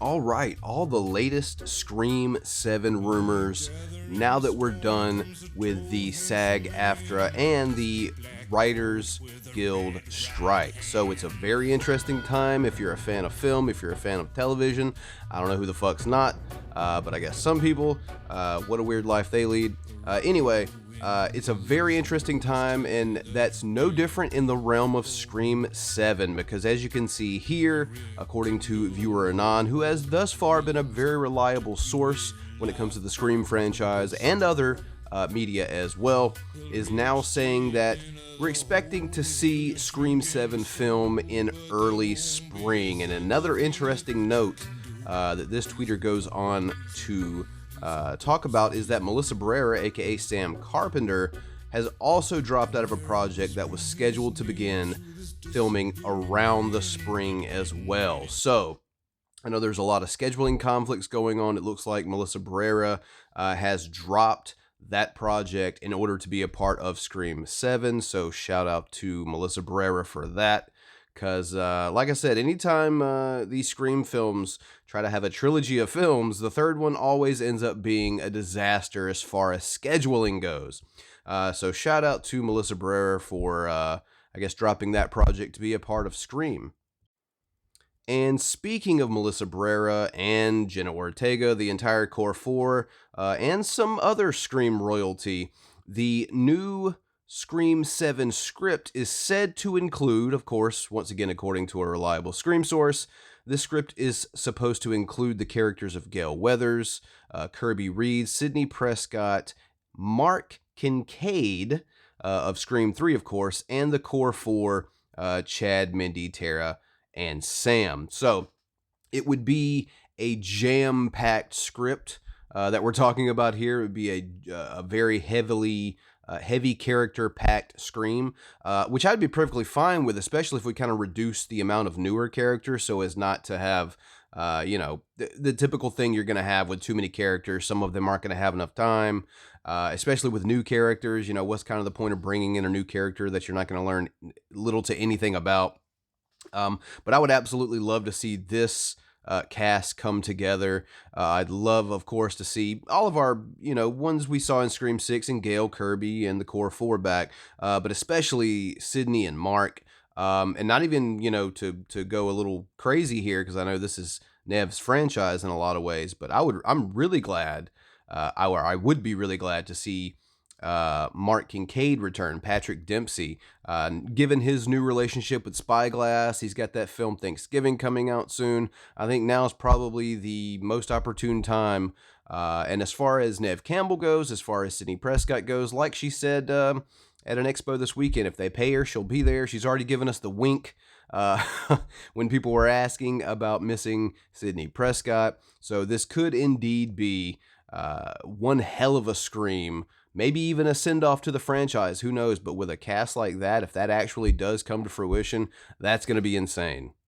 All right, all the latest Scream 7 rumors now that we're done with the SAG-AFTRA and the Writers Guild strike. So it's a very interesting time if you're a fan of film, if you're a fan of television. I don't know who the fuck's not, but I guess some people. What a weird life they lead. Anyway, it's a very interesting time, and that's no different in the realm of Scream 7, because as you can see here, according to viewer Anon, who has thus far been a very reliable source when it comes to the Scream franchise and other media as well, is now saying that we're expecting to see Scream 7 film in early spring. And another interesting note that this tweeter goes on to talk about is that Melissa Barrera, aka Sam Carpenter, has also dropped out of a project that was scheduled to begin filming around the spring as well. So I know there's a lot of scheduling conflicts going on. It looks like Melissa Barrera has dropped that project in order to be a part of Scream 7. So shout out to Melissa Barrera for that. Because, like I said, anytime these Scream films try to have a trilogy of films, the third one always ends up being a disaster as far as scheduling goes. So shout out to Melissa Barrera for, I guess, dropping that project to be a part of Scream. And speaking of Melissa Barrera and Jenna Ortega, the entire Core 4, and some other Scream royalty, the new Scream 7 script is said to include, of course, once again according to a reliable Scream source, this script is supposed to include the characters of Gale Weathers, Kirby Reed, Sidney Prescott, Mark Kincaid of Scream 3, of course, and the Core 4, Chad, Mindy, Tara, and Sam. So it would be a jam-packed script that we're talking about here. It would be a very heavy character-packed Scream, which I'd be perfectly fine with, especially if we kind of reduce the amount of newer characters so as not to have, the typical thing you're going to have with too many characters. Some of them aren't going to have enough time, especially with new characters. You know, what's kind of the point of bringing in a new character that you're not going to learn little to anything about? But I would absolutely love to see this cast come together. I'd love, of course, to see all of our, ones we saw in Scream 6 and Gale, Kirby, and the Core 4 back, but especially Sidney and Mark, and not even, to go a little crazy here, because I know this is Nev's franchise in a lot of ways, but I'm really glad, I would be really glad to see Mark Kincaid return, Patrick Dempsey, given his new relationship with Spyglass. He's got that film Thanksgiving coming out soon. I think now is probably the most opportune time. And as far as Neve Campbell goes, as far as Sidney Prescott goes, like she said at an expo this weekend, if they pay her, she'll be there. She's already given us the wink when people were asking about missing Sidney Prescott. So this could indeed be one hell of a Scream. Maybe even a send-off to the franchise, who knows? But with a cast like that, if that actually does come to fruition, that's going to be insane.